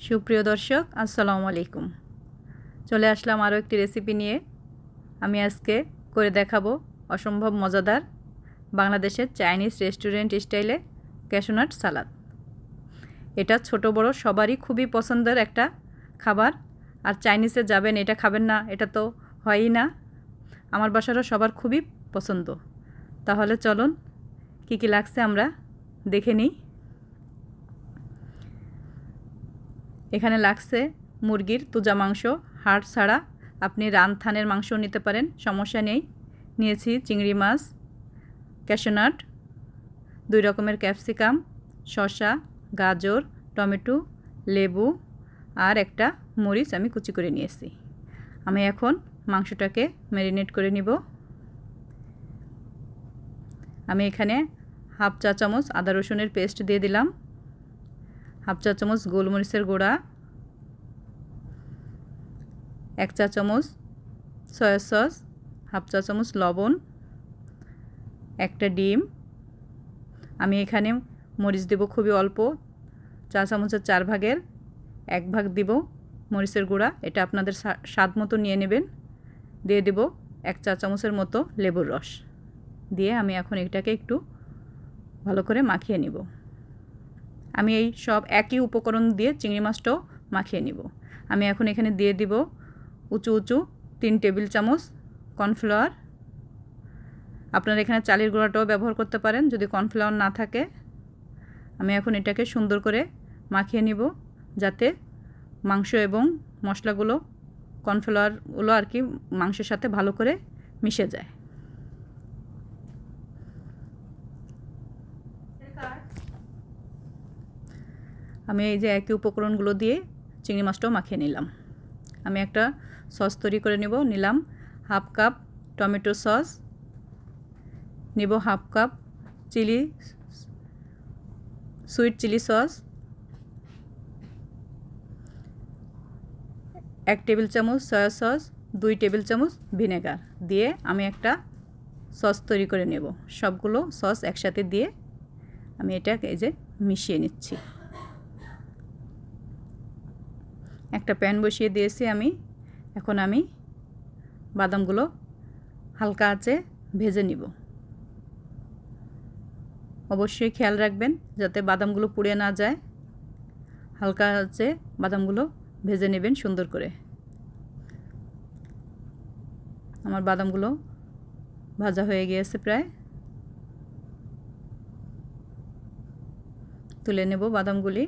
সুপ্রিয় দর্শক আসসালামু আলাইকুম। চলে আসলাম আরও একটি রেসিপি নিয়ে। আমি আজকে করে দেখাবো অসম্ভব মজাদার বাংলাদেশের চাইনিজ রেস্টুরেন্ট স্টাইলে ক্যাশনাট সালাদ। এটা ছোট বড় সবারই খুবই পছন্দের একটা খাবার। আর চাইনিজে যাবেন এটা খাবেন না এটা তো হয়ই না। আমার বাসারও সবার খুবই পছন্দ। তাহলে চলুন কী কী লাগছে আমরা দেখে নিই। এখানে লাগছে মুরগির তুজা মাংস, হাড় ছাড়া। আপনি রান থানের মাংসও নিতে পারেন, সমস্যা নেই। নিয়েছি চিংড়ি মাছ, ক্যাশনাট, 2 রকমের ক্যাপসিকাম, শসা, গাজর, টমেটো, লেবু আর একটা মরিচ আমি কুচি করে নিয়েছি। আমি এখন মাংসটাকে ম্যারিনেট করে নিব। আমি এখানে হাফ চা চামচ আদা রসুনের পেস্ট দিয়ে দিলাম, হাফ চা চামচ গোলমরিচের গুঁড়া, 1 চা চামচ সয়া সস, হাফ চা চামচ লবণ, একটা ডিম। আমি এখানে মরিচ দেব খুবই অল্প, চা চামচের 4 ভাগের 1 ভাগ দিব মরিচের গুঁড়া। এটা আপনাদের স্বাদ মতো নিয়ে নেবেন। দিয়ে দেব 1 চা চামচের মতো লেবুর রস। দিয়ে আমি এখন এটাকে একটু ভালো করে মাখিয়ে নিব। আমি এই সব একই উপকরণ দিয়ে চিংড়ি মাছটাও মাখিয়ে নিব। আমি এখন এখানে দিয়ে দিব উঁচু উঁচু 3 টেবিল চামচ কর্নফ্লাওয়ার। আপনারা এখানে চালের গুঁড়াটাও ব্যবহার করতে পারেন যদি কর্নফ্লাওয়ার না থাকে। আমি এখন এটাকে সুন্দর করে মাখিয়ে নিব যাতে মাংস এবং মশলাগুলো, কর্নফ্লাওয়ারগুলো আর কি মাংসের সাথে ভালো করে মিশে যায়। আমি এই যে একই উপকরণগুলো দিয়ে চিংড়ি মাছটাও মাখিয়ে নিলাম। আমি একটা সস তৈরি করে নিলাম হাফ কাপ টমেটো সস, নিব half cup sweet chilli sauce, 1 table চামচ সয়া সস, 2 টেবিল চামচ ভিনেগার দিয়ে আমি একটা সস তৈরি করে নেব। সবগুলো সস একসাথে দিয়ে আমি এটাকে এই যে মিশিয়ে নিচ্ছি। একটা প্যান বসিয়ে দিয়েছি আমি। এখন আমি বাদামগুলো হালকা আঁচে ভেজে নিব। অবশ্যই খেয়াল রাখবেন যাতে বাদামগুলো পুড়ে না যায়। হালকা আঁচে বাদামগুলো ভেজে নেবেন সুন্দর করে। আমার বাদামগুলো ভাজা হয়ে গিয়েছে প্রায়। তুলে নেব বাদামগুলি।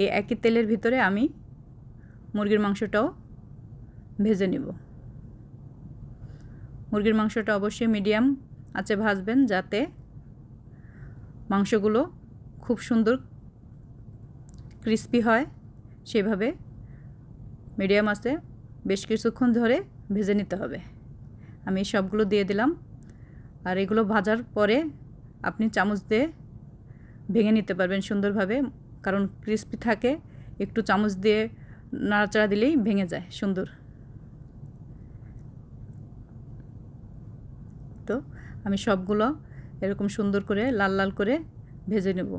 এই একই তেলের ভিতরে আমি মুরগির মাংসটাও ভেজে নেব। মুরগির মাংসটা অবশ্যই মিডিয়াম আঁচে ভাজবেন যাতে মাংসগুলো খুব সুন্দর ক্রিস্পি হয়। সেভাবে মিডিয়াম আঁচে বেশ কিছুক্ষণ ধরে ভেজে নিতে হবে। আমি সবগুলো দিয়ে দিলাম। আর এগুলো ভাজার পরে আপনি চামচ দিয়ে ভেঙে নিতে পারবেন সুন্দরভাবে, কারণ ক্রিস্পি থাকে। একটু চামচ দিয়ে নাড়াচাড়া দিলেই ভেঙে যায় সুন্দর। তো আমি সবগুলো এরকম সুন্দর করে লাল লাল করে ভেজে নেব।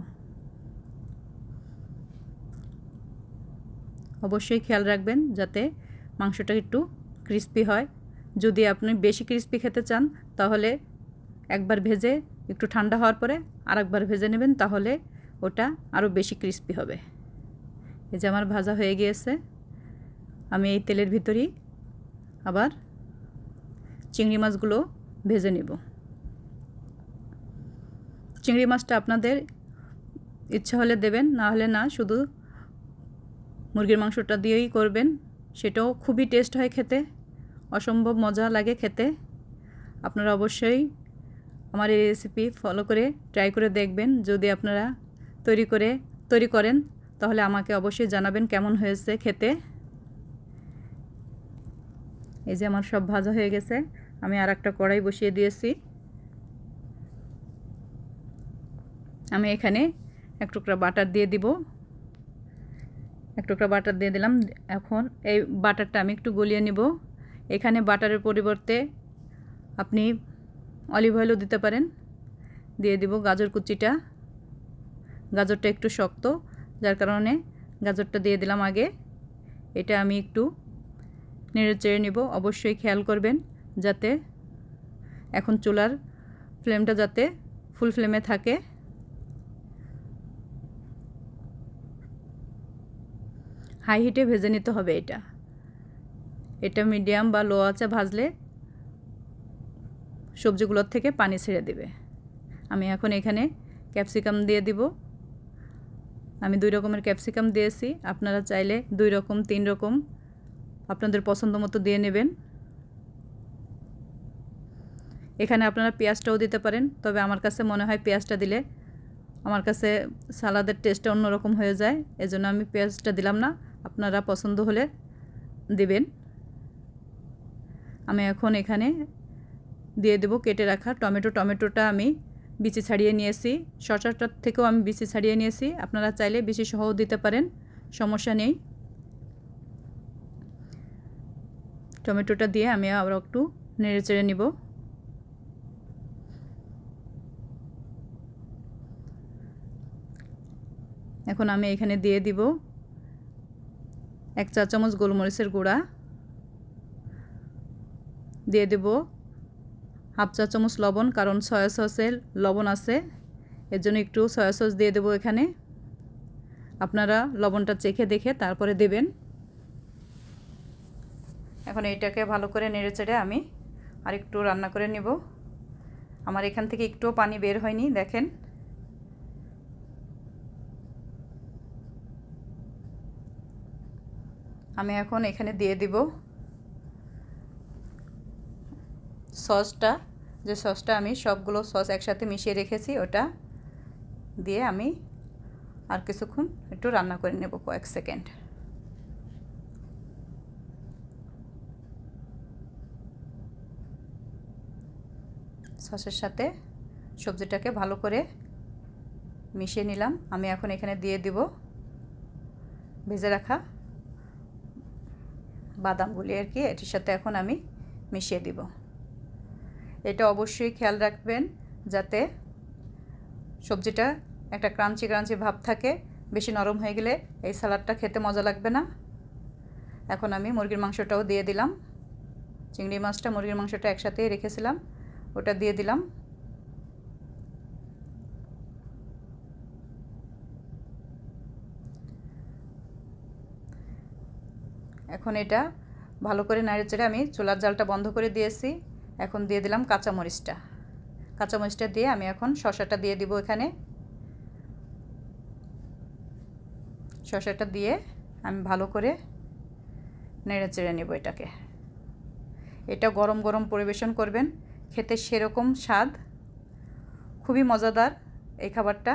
অবশ্যই খেয়াল রাখবেন যাতে মাংসটা একটু ক্রিস্পি হয়। যদি আপনি বেশি ক্রিস্পি খেতে চান তাহলে একবার ভেজে একটু ঠান্ডা হওয়ার পরে আরেকবার ভেজে নেবেন, তাহলে ওটা আরও বেশি ক্রিস্পি হবে। এই যে আমার ভাজা হয়ে গিয়েছে। আমি এই তেলের ভিতরেই আবার চিংড়ি মাছগুলো ভেজে নেব। চিংড়ি মাছটা আপনাদের ইচ্ছা হলে দেবেন, না হলে না, শুধু মুরগির মাংসটা দিয়েই করবেন। সেটাও খুবই টেস্ট হয় খেতে, অসম্ভব মজা লাগে খেতে। আপনারা অবশ্যই আমার এই রেসিপি ফলো করে ট্রাই করে দেখবেন। যদি আপনারা তৈরি করেন তাহলে আমাকে অবশ্যই জানাবেন কেমন হয়েছে খেতে। এই যে আমার সব ভাজা হয়ে গেছে। আমি আর একটা কড়াই বসিয়ে দিয়েছি। আমি এখানে 1 টুকরা বাটার দিয়ে দিব। 1 টুকরা বাটার দিয়ে দিলাম। এখন এই বাটারটা আমি একটু গলিয়ে নিব। এখানে বাটারের পরিবর্তে আপনি অলিভ অয়েলও দিতে পারেন। দিয়ে দিব গাজর কুচিটা। গাজরটা একটু শক্ত, যার কারণে গাজরটা দিয়ে দিলাম আগে। এটা আমি একটু নেড়ে চেড়ে নিব। অবশ্যই খেয়াল করবেন যাতে এখন চুলার ফ্লেমটা যাতে ফুল ফ্লেমে থাকে। হাই হিটে ভেজে নিতে হবে এটা মিডিয়াম বা লো আঁচে ভাজলে সবজিগুলোর থেকে পানি ছেড়ে দেবে। আমি এখন এখানে ক্যাপসিকাম দিয়ে দিব। আমি 2 রকমের ক্যাপসিকাম দিয়েছি, আপনারা চাইলে 2 রকম 3 রকম আপনাদের পছন্দ মতো দিয়ে নেবেন। এখানে আপনারা পেঁয়াজটাও দিতে পারেন, তবে আমার কাছে মনে হয় পেঁয়াজটা দিলে আমার কাছে সালাদের টেস্টটা অন্যরকম হয়ে যায়, এজন্য আমি পেঁয়াজটা দিলাম না। আপনারা পছন্দ হলে দিবেন। আমি এখন এখানে দিয়ে দেব কেটে রাখা টমেটোটা আমি বিচি ছাড়িয়ে নিয়েছি। শসাটার থেকেও আমি বিচি ছাড়িয়ে নিয়েছি, আপনারা চাইলে বিচি সহও দিতে পারেন, সমস্যা নেই। টমেটোটা দিয়ে আমি আবার একটু নেড়ে চেড়ে নিব। এখন আমি এখানে দিয়ে দিব 1 চা চামচ গোলমরিচের গুঁড়া, দিয়ে দেব 1/2 চা চামচ লবণ, কারণ সয়া সসে লবণ আছে, এর জন্য একটু সয়া সস দিয়ে দেব এখানে। আপনারা লবণটা চেখে দেখে তারপরে দেবেন। এখন এইটাকে ভালো করে নেড়ে চেড়ে আমি আরেকটু রান্না করে নিব। আমার এখান থেকে একটুও পানি বের হয়নি, দেখেন। আমি এখন এখানে দিয়ে দিব সসটা, যে সসটা আমি সবগুলো সস একসাথে মিশিয়ে রেখেছি, ওটা দিয়ে আমি আর কিছুক্ষণ একটু রান্না করে নেব, কয়েক সেকেন্ড। সসের সাথে সবজিটাকে ভালো করে মিশিয়ে নিলাম। আমি এখন এখানে দিয়ে দিব ভেজে রাখা বাদামগুলি আর কি, এটির সাথে এখন আমি মিশিয়ে দিব। এটা অবশ্যই খেয়াল রাখবেন যাতে সবজিটা একটা ক্রাঞ্চি ক্রাঞ্চি ভাব থাকে, বেশি নরম হয়ে গেলে এই সালাডটা খেতে মজা লাগবে না। এখন আমি মুরগির মাংসটাও দিয়ে দিলাম। চিংড়ি মাছটা মুরগির মাংসটা একসাথেই রেখেছিলাম, ওটা দিয়ে দিলাম। এখন এটা ভালো করে নাড়িয়ে আমি চুলার জালটা বন্ধ করে দিয়েছি। এখন দিয়ে দিলাম কাঁচামরিচটা দিয়ে আমি এখন শসাটা দিয়ে দিব এখানে। শসাটা দিয়ে আমি ভালো করে নেড়ে চেড়ে নেব এটাকে। এটা গরম গরম পরিবেশন করবেন, খেতে সেরকম স্বাদ, খুবই মজাদার এই খাবারটা,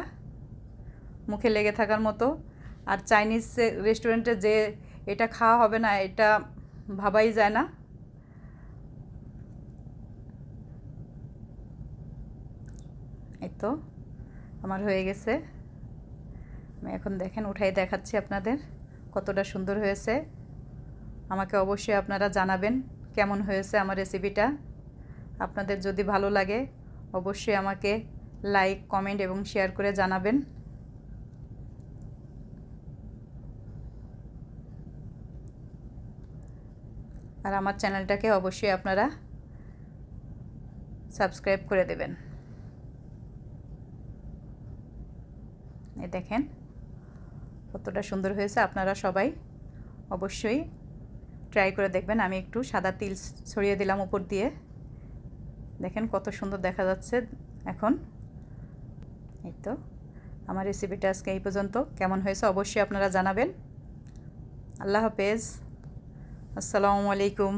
মুখে লেগে থাকার মতো। আর চাইনিজ রেস্টুরেন্টে যে এটা খাওয়া হবে না, এটা ভাবাই যায় না। এই তো আমার হয়ে গেছে। আমি এখন দেখেন উঠাই দেখাচ্ছি আপনাদের কতটা সুন্দর হয়েছে। আমাকে অবশ্যই আপনারা জানাবেন কেমন হয়েছে আমার রেসিপিটা। আপনাদের যদি ভালো লাগে অবশ্যই আমাকে লাইক, কমেন্ট এবং শেয়ার করে জানাবেন। আর আমার চ্যানেলটাকে অবশ্যই আপনারা সাবস্ক্রাইব করে দেবেন। এই দেখেন কতটা সুন্দর হয়েছে, আপনারা সবাই অবশ্যই ট্রাই করে দেখবেন। আমি একটু সাদা তিল ছড়িয়ে দিলাম উপর দিয়ে, দেখেন কত সুন্দর দেখা যাচ্ছে এখন। এই তো আমার রেসিপিটা আজকে এই পর্যন্ত, কেমন হয়েছে অবশ্যই আপনারা জানাবেন। আল্লাহ হাফেজ, আসসালামু আলাইকুম।